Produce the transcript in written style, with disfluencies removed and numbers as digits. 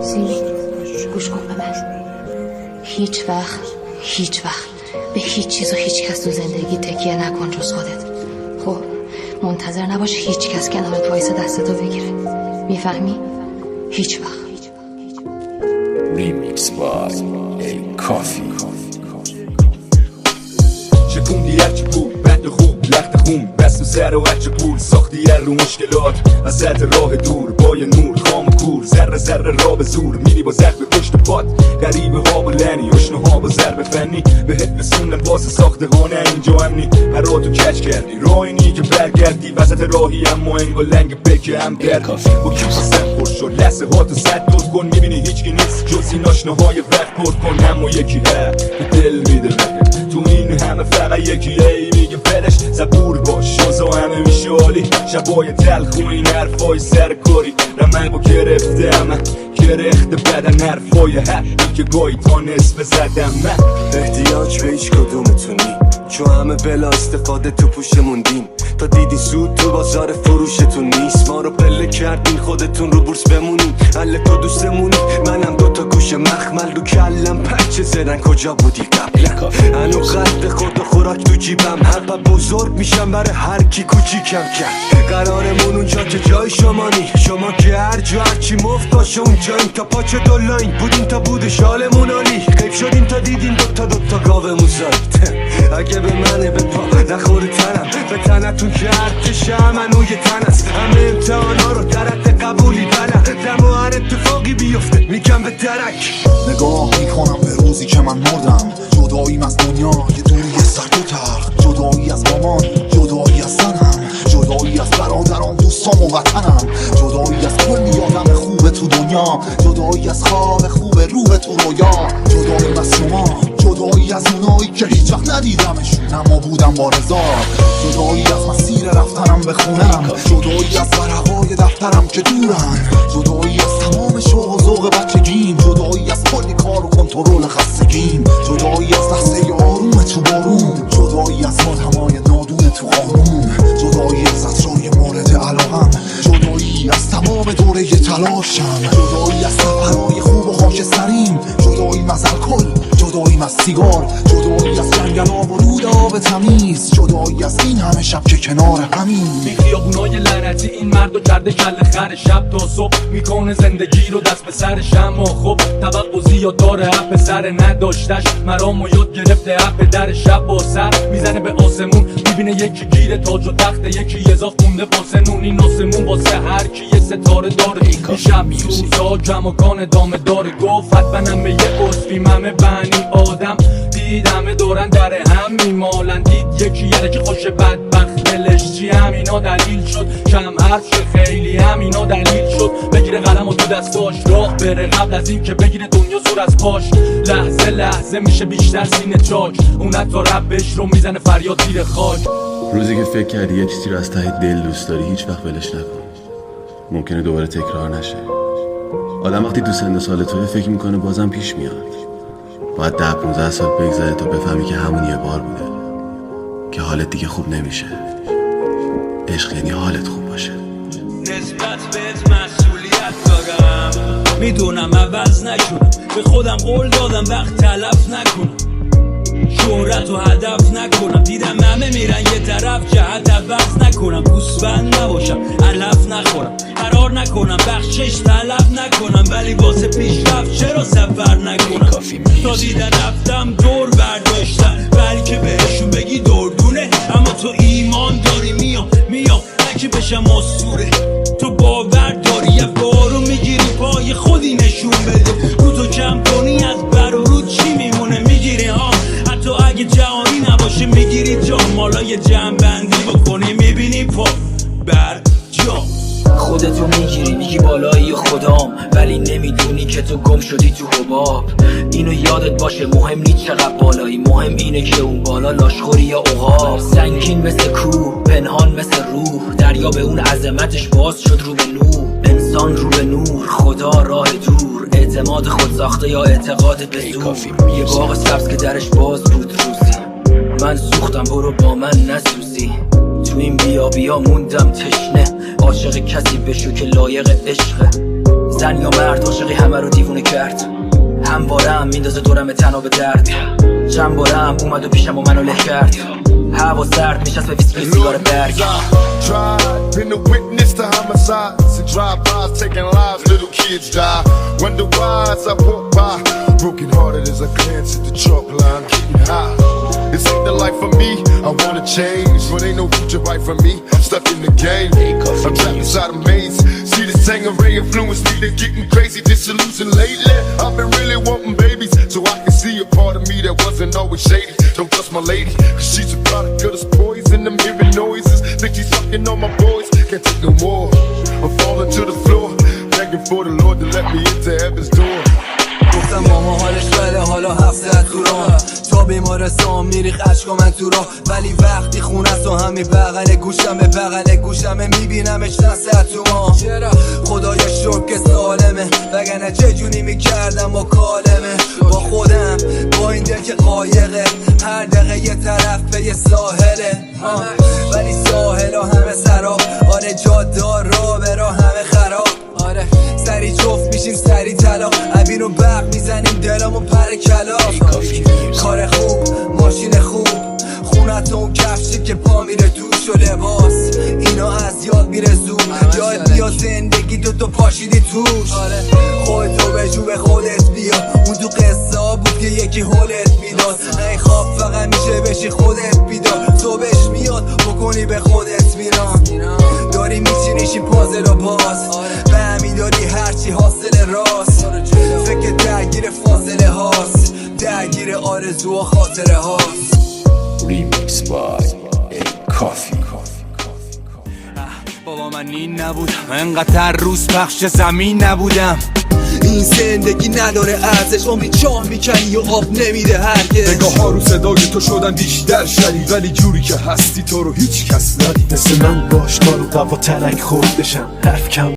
سیمی گوش کن به من. هیچ وقت به هیچ چیز و هیچ کس تو زندگی تکیه نکن جز خودت. خب منتظر نباش هیچ کس کنارت وایسه دستتو بگیره. میفهمی؟ هیچ وقت. ریمیکس بای کافی. شکوندی هرچی بود بد و خوب لخت خون بست و سر و هرچه پول ساختی هر رو مشکلات وسط راه دور با یه نور خام و کور ذره ذره را به زور میری با زخم پشت پات غریبه ها با لنی اشنه ها با ضرب فنی بهت رسوندن واسه ساختهانه اینجا امنی پراتو کچ کردی راینی که برگردی وسط راهی اما انگا لنگ بکه هم کردی با کیف سن خوش شد لحظه ها تو صد دوز کن میبینی هیچکی نیست جز این آشنه های وقت پرد کن اما یکی هست که دل میده بهت تو این همه فقط یکی ای میگه فلش زبور باش شازا همه میشه عالی شبای تلخ و این حرفای سرکاری رمنگو گرفته همه گرخت بدن حرفای حقی که گاهی تا نصف زدم من احتیاج به هیچ کدومتونی چون همه بلا استفاده تو پوشمون دین تا دیدین سود تو بازار فروشتون نیست ما رو پله کردین خودتون رو بورس بمونین حل تو دوستمونی منم دوتا گوش مخمل رو کلم پچه زدن کجا بودی قبلا هنو قد خورد و خوراک تو جیبم حرفم بزرگ میشم برای هر کی کوچیکم کرد قرارمون اونجا که جای شما نی شما که هر جا هرچی مفت باشه اونجاییم تا پاچه دولاین بودین تا بود شالمون عالی غیب شدین تا دیدین دوتا گاومون زایید اگه به منه به پا نخوره تنم به تنتون که ارتشم منوی تن است همه امتحانا رو در حد قبولی بلدم و هر اتفاقی بیفته میگم به درک نگاه میکنم به روزی که من مردم جداییم از دنیا یه دوری سر دو تخت جدایی از مامان جدایی از زنم جدایی از برادران دوستام و وطنم جدایی از کلی آدم خوب تو دنیا جدایی از خواب خوب روح تو رویا جدایی از شما جدایی از اونایی که هیچ وقت ندیدمشون اما بودم با رضا جدایی از مسیر رفتنم به خونم جدایی از ورقای دفترم که دورن جدایی از تمام شوق و ذوق بچگیم جدایی از کلی کار و کنترل خستگیم جدایی از لحظه آروم تو بارون جدایی از آدمای نادون تو قانون جدایی از عطرای مورد علاقم جدایی از تمام دوره تلاشم جدایی از سفرهای خوب و خاکستریم جداییم از الکل جداییم از سیگار جدایی از جنگل آب و رود آب تمیز جدایی از این همه شب که کنار همین این خیابونای لعنتی این مردو کرده کل خر شب تا صبح میکنه زندگی رو دست به سرش اما خب توقع زیاد داره حب سر نداشتش مرامو یاد گرفته حب در شب با سر میزنه به آسمون میبینه یکی گیره تاج و تخت یکی یزاف مونده واسه نون این آسمون واسه هر کی یه ستاره داره این شب سوزا جمعکان دامه داره گفت حتما به یه عصفی همه بنی آدم دیدمه دورن در هم میمالن دید یکی یه که خوش بدبخت دلش چی همینا دلیل شد کم حرف شه خیلی همینا دلیل شد بگیره قلم و تو دستاش راه بره قبل از این که بگیره دنیا زور از پاش لحظه لحظه میشه بیشتر سینه چاک اون حتی ربش رو میزنه فریاد زیر خاک روزی که فکر کردی یه چیزی رو از ته دل دوست داری هیچ وقت ولش نکن ممکنه دوباره تکرار نشه آدم وقتی تو سن سال توی فکر میکنه بازم پیش میاد باید 10-15 سال بگذره تا بفهمی که همون یه بار بوده که حالت دیگه خوب نمیشه عشق یعنی حالت خوب باشه نسبت بهت مسئولیت دارم میدونم عوض نکنم به خودم قول دادم وقت تلف نکنم شهرت و هدف نکنم دیدم همه میرن یه طرف جهت عوض نکنم گوسفند نباشم علف نخورم قرار نکنم بخشش طلب نکنم ولی واسه پیشرفت چرا سفر نکنم تا دیدن رفتم دور برداشتم بلکه بهشون بگی دردونه اما تو ایمان داری میام نکی بشم اسطوره تو باور داری یه بارو میگیری پای خودی نشون بده روزو کم کنی از بر و رود چی میمونه میگیری ها حتی اگه جهانی نباشه میگیری جا مالا یه جمع بندی بکنی میبینی پا بر جا خودتو میگی بالایی خدام ولی نمیدونی که تو گم شدی تو حباب اینو یادت باشه مهم نیست چقدر بالایی مهم اینه که اون بالا لاشخوری یا عقاب سنگین مثل کوه پنهان مثل روح دریا به اون عظمتش باز شد رو به نور انسان رو به نور خدا راه دور اعتماد خود ساخته یا اعتقاد به زور یه باغ سبز که درش باز بود روزی من سوختم برو با من نسوزی تو این بیا موندم تشنه عاشق کسی بشو که لایق عشقه زن یا مرد عاشقی همه رو دیوونه کرد هموارم میندازه دورم تنها به درد چند بارم اومد و پیشم و منو له کرد هوا سرد میشست به ویسکی سیگار برگ Been a witness to homicides and drive-bys taking lives, little kids die. Wonder why as I walk by, broken hearted as I glance at the chalk line, getting high. This ain't the life for me, I wanna change, but ain't no future right for me. I'm stuck in the game, I'm trapped inside a maze. See this Tangeray influence me, they're getting crazy, disillusioned lately. I've been really wanting babies, so I can see a part of me that wasn't always shady. Don't trust my lady, cause she's a product of this poison. I'm hearing noises, think she's sucking on my boys. Can't take no more, I'm falling to the floor, begging for the Lord to let me into heaven's door. گفتم ماما حالش بده حالا 7 ساعت تو راه تا بیمارستان میریخ عشقا من تو راه ولی وقتی خونه است و همی بغل گوشم به بغل گوشمه میبینمش چند ساعت تو ماه خدایا شکر که سالمه وگرنه چه جونی میکردم با کالمه با خودم با این دل که قایقه هر دقیقه یه طرف به یه ساحله ولی ساحل ها همه سراب آره جادار را به راه همه خراب آره سری جفت میشیم سری طلاق عبین و برق میزنیم دلمو پر کلاف کار خوب ماشین خوب خونت اون کفشی که پا میره توش و لباس اینا از یاد میره زود یاد بیا زندگی تو پاشیدی توش خودتو به جو به خودت بیا اون تو قصه ها بود که یکی حالت میداد این خواب فقط میشه بشی خودت بیدار تو بهش میاد بکنی به خودت میران داری میچینیشی پازل و باز به همین داری هرچی حاصل راست فکر درگیر فاصله هاست درگیر آرزو و خاطره هاست Remix by A Coffee. بابا من این نبودم انقدر روز پخش زمین نبودم این زندگی نداره ارزش امید چاه میکنی و آب نمیده هرگز نگاه ها رو صدای تو شدن بیشتر شدید ولی جوری که هستی تو رو هیچ کس ندید مثل من باش کارو دوا ترک خورد بشم حرف کم